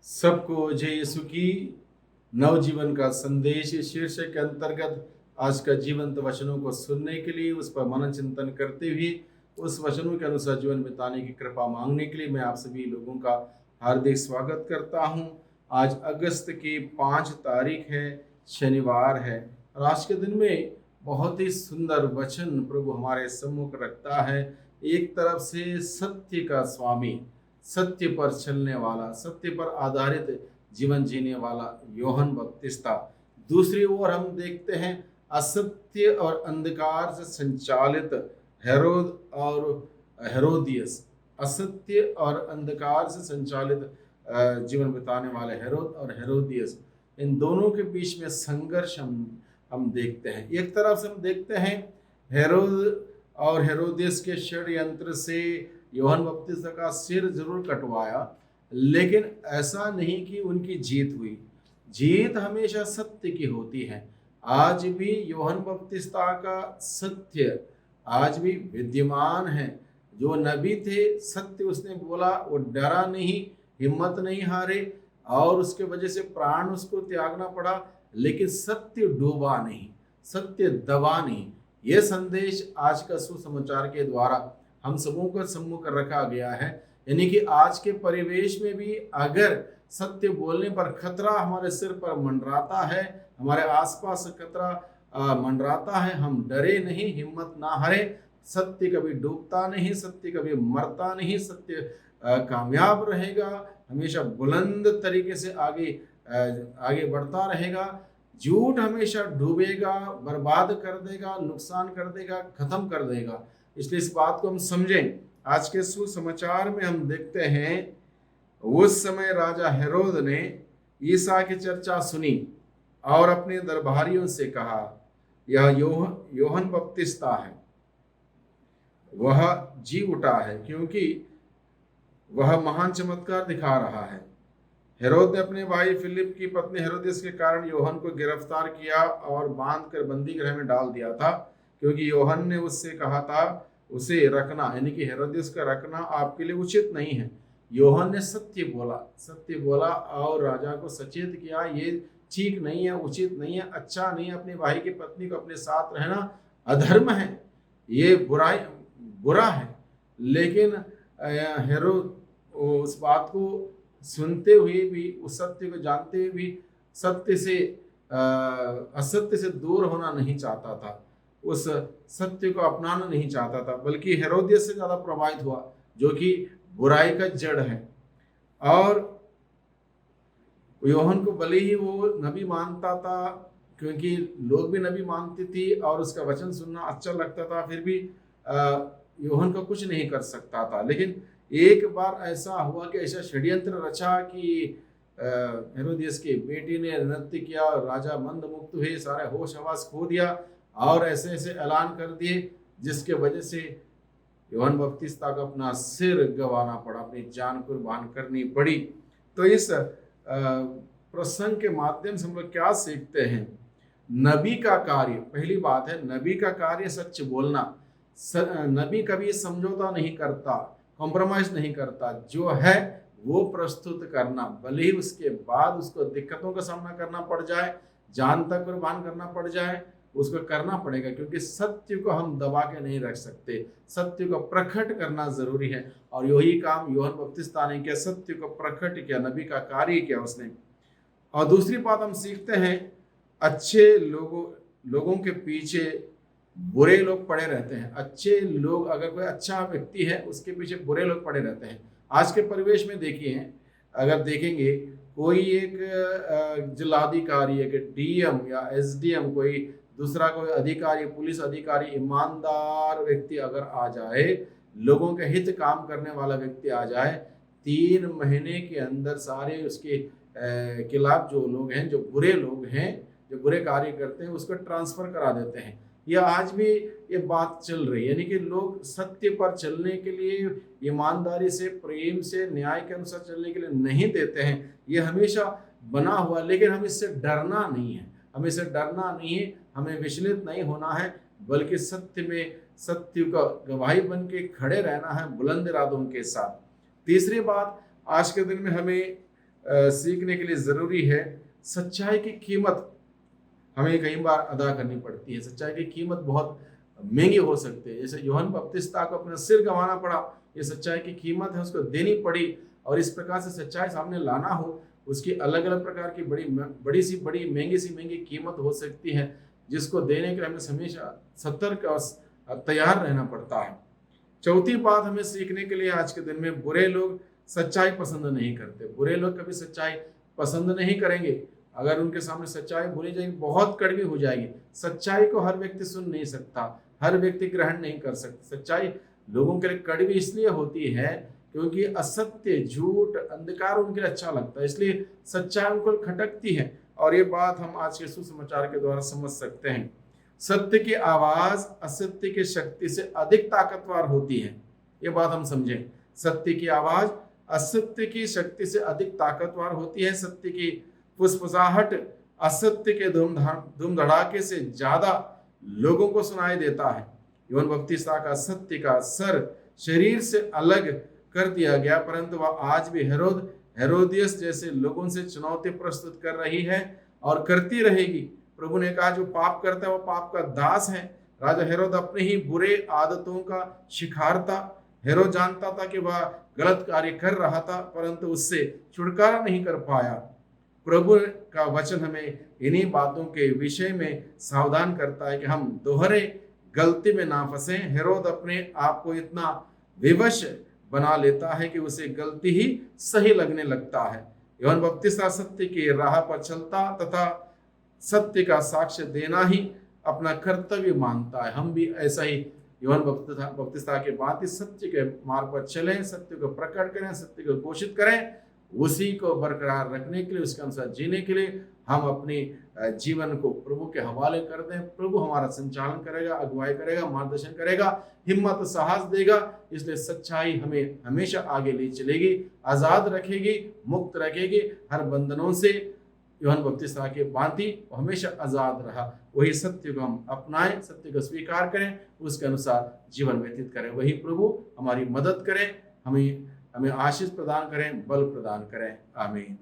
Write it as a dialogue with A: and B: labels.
A: सबको जय यीशु की नवजीवन का संदेश इस शीर्षक के अंतर्गत आज का जीवंत वचनों को सुनने के लिए, उस पर मनन चिंतन करते हुए उस वचनों के अनुसार जीवन बिताने की कृपा मांगने के लिए मैं आप सभी लोगों का हार्दिक स्वागत करता हूं। आज अगस्त की 5 तारीख है, शनिवार है और आज के दिन में बहुत ही सुंदर वचन प्रभु हमारे सम्मुख रखता है। एक तरफ से सत्य का स्वामी, सत्य पर चलने वाला, सत्य पर आधारित जीवन जीने वाला यूहन्ना बपतिस्ता, दूसरी ओर हम देखते हैं असत्य और अंधकार से संचालित हेरोद और हेरोदियस, असत्य और अंधकार से संचालित जीवन बिताने वाले हेरोद और हेरोदियस, इन दोनों के बीच में संघर्ष हम देखते हैं। एक तरफ से हम देखते हैं हेरोद और हेरोदियस के षड्यंत्र से यूहन्ना बपतिस्ता का सिर जरूर कटवाया, लेकिन ऐसा नहीं कि उनकी जीत हुई। जीत हमेशा सत्य की होती है। आज भी यूहन्ना बपतिस्ता का सत्य आज भी विद्यमान है। जो नबी थे, सत्य उसने बोला, वो डरा नहीं, हिम्मत नहीं हारे और उसके वजह से प्राण उसको त्यागना पड़ा, लेकिन सत्य डूबा नहीं, सत्य दबा नहीं। यह संदेश आज का सुसमाचार के द्वारा हम सबों को सम्मुख रखा गया है। यानी कि आज के परिवेश में भी अगर सत्य बोलने पर खतरा हमारे सिर पर मंडराता है, हमारे आसपास खतरा मंडराता है, हम डरे नहीं, हिम्मत ना हारे। सत्य कभी डूबता नहीं, सत्य कभी मरता नहीं, सत्य कामयाब रहेगा, हमेशा बुलंद तरीके से आगे बढ़ता रहेगा। झूठ हमेशा डूबेगा, बर्बाद कर देगा, नुकसान कर देगा, खत्म कर देगा। इसलिए इस बात को हम समझें। आज के सुसमाचार में हम देखते हैं उस समय राजा हेरोद ने ईसा की चर्चा सुनी और अपने दरबारियों से कहा, यह यूहन्ना बपतिस्ता है। वह जी उठा है क्योंकि वह महान चमत्कार दिखा रहा है। हेरोद ने अपने भाई फिलिप की पत्नी हेरोदियस के कारण यूहन्ना को गिरफ्तार किया और बांधकर बंदी गृह में डाल दिया था, क्योंकि यूहन्ना ने उससे कहा था उसे रखना, यानी कि हेरोदियस का रखना आपके लिए उचित नहीं है। यूहन्ना ने सत्य बोला और राजा को सचेत किया, ये ठीक नहीं है, उचित नहीं है, अच्छा नहीं है, अपने भाई की पत्नी को अपने साथ रहना अधर्म है, ये बुरा है। लेकिन हेरोद उस बात को सुनते हुए भी, उस सत्य को जानते हुए भी सत्य से असत्य से दूर होना नहीं चाहता था, उस सत्य को अपनाना नहीं चाहता था, बल्कि हेरोदियस से ज्यादा प्रभावित हुआ, जो कि बुराई का जड़ है। और यूहन्ना को भले ही वो नबी मानता था, क्योंकि लोग भी नबी मानती थी और उसका वचन सुनना अच्छा लगता था, फिर भी यूहन्ना का कुछ नहीं कर सकता था। लेकिन एक बार ऐसा हुआ कि ऐसा षड्यंत्र रचा कि हेरोदियस की बेटी ने नृत्य किया, राजा मंद मुक्त हुए, सारे होश हवास खो दिया और ऐसे ऐसे ऐलान कर दिए, जिसके वजह से यूहन्ना बपतिस्ता को अपना सिर गंवाना पड़ा, अपनी जान कुर्बान करनी पड़ी। तो इस प्रसंग के माध्यम से हम लोग क्या सीखते हैं? नबी का कार्य, पहली बात है नबी का कार्य सच बोलना। नबी कभी समझौता नहीं करता, कॉम्प्रोमाइज नहीं करता, जो है वो प्रस्तुत करना, भले ही उसके बाद उसको दिक्कतों का सामना करना पड़ जाए, जान तक कुर्बान करना पड़ जाए, उसको करना पड़ेगा, क्योंकि सत्य को हम दबा के नहीं रख सकते, सत्य को प्रकट करना जरूरी है। और यही काम यूहन्ना बपतिस्ता ने किया, सत्य को प्रकट किया, नबी का कार्य किया उसने। और दूसरी बात हम सीखते हैं, अच्छे लोगों के पीछे बुरे लोग पड़े रहते हैं। अच्छे लोग, अगर कोई अच्छा व्यक्ति है उसके पीछे बुरे लोग पड़े रहते हैं। आज के परिवेश में देखिए, अगर देखेंगे कोई एक जिलाधिकारी, एक डीएम या एसडीएम, कोई दूसरा कोई अधिकारी, पुलिस अधिकारी, ईमानदार व्यक्ति अगर आ जाए, लोगों के हित काम करने वाला व्यक्ति आ जाए, 3 महीने के अंदर सारे उसके खिलाफ जो लोग हैं, जो बुरे लोग हैं, जो बुरे कार्य करते हैं, उसको ट्रांसफर करा देते हैं। यह आज भी ये बात चल रही है, यानी कि लोग सत्य पर चलने के लिए, ईमानदारी से, प्रेम से, न्याय के अनुसार चलने के लिए नहीं देते हैं। ये हमेशा बना हुआ, लेकिन हम इससे डरना नहीं है, हमें इससे डरना नहीं है, हमें विचलित नहीं होना है, बल्कि सत्य में सत्य का गवाही बन के खड़े रहना है बुलंद इरादों के साथ। तीसरी बात, आज के दिन में हमें सीखने के लिए ज़रूरी है। सच्चाई की कीमत हमें कई बार अदा करनी पड़ती है। सच्चाई की कीमत बहुत महंगी हो सकती है। जैसे यूहन्ना बपतिस्ता को अपना सिर गंवाना पड़ा, ये सच्चाई की कीमत है, उसको देनी पड़ी। और इस प्रकार से सच्चाई सामने लाना हो, उसकी अलग अलग प्रकार की बड़ी महंगी सी महंगी कीमत हो सकती है, जिसको देने के लिए हमें हमेशा सतर्क और तैयार रहना पड़ता है। चौथी बात हमें सीखने के लिए आज के दिन में, बुरे लोग सच्चाई पसंद नहीं करते। बुरे लोग कभी सच्चाई पसंद नहीं करेंगे। अगर उनके सामने सच्चाई बोली जाएगी, बहुत कड़वी हो जाएगी। सच्चाई को हर व्यक्ति सुन नहीं सकता, हर व्यक्ति ग्रहण नहीं कर सकता। सच्चाई लोगों के लिए कड़वी इसलिए होती है क्योंकि असत्य, झूठ, अंधकार उनके लिए अच्छा लगता है, इसलिए सच्चाई उनको खटकती है। और ये बात हम आज के सुसमाचार के द्वारा समझ सकते हैं। सत्य की आवाज असत्य की शक्ति से अधिक ताकतवर होती है, ये बात हम समझें। सत्य की आवाज असत्य की शक्ति से अधिक ताकतवर होती है। सत्य की फुसफुसाहट असत्य के धूम धड़ाके से ज्यादा लोगों को सुनाई देता है। यूहन्ना बपतिस्ता का सत्य का सर शरीर से अलग कर दिया गया, परंतु वह आज भी हेरोदियस जैसे लोगों से चुनौती प्रस्तुत कर रही है और करती रहेगी। प्रभु ने कहा, जो पाप करता है वह पाप का दास है। राजा हेरोद अपने ही बुरे आदतों का शिकार था। हेरोद जानता था कि वह गलत कार्य कर रहा था, परंतु उससे छुटकारा नहीं कर पाया। प्रभु का वचन हमें इन्हीं बातों के विषय में सावधान करता है कि हम दोहरे गलती में ना फंसे। हेरोद अपने आप को इतना विवश बना लेता है कि उसे गलती ही सही लगने लगता है। यूहन्ना बपतिस्ता सत्य की राह पर चलता तथा सत्य का साक्ष्य देना ही अपना कर्तव्य मानता है। हम भी ऐसा ही यूहन्ना बपतिस्ता के भांति सत्य के मार्ग पर चलें, सत्य को प्रकट करें, सत्य को घोषित करें। उसी को बरकरार रखने के लिए, उसके अनुसार जीने के लिए हम अपने जीवन को प्रभु के हवाले कर दें। प्रभु हमारा संचालन करेगा, अगुवाई करेगा, मार्गदर्शन करेगा, हिम्मत साहस देगा। इसलिए सच्चाई हमें हमेशा आगे ले चलेगी, आज़ाद रखेगी, मुक्त रखेगी हर बंधनों से। यूहन्ना बपतिस्ता के भांति हमेशा आज़ाद रहा। वही सत्य को हम अपनाएं, सत्य को स्वीकार करें, उसके अनुसार जीवन व्यतीत करें। वही प्रभु हमारी मदद करें, हमें आशीष प्रदान करें, बल प्रदान करें। आमीन।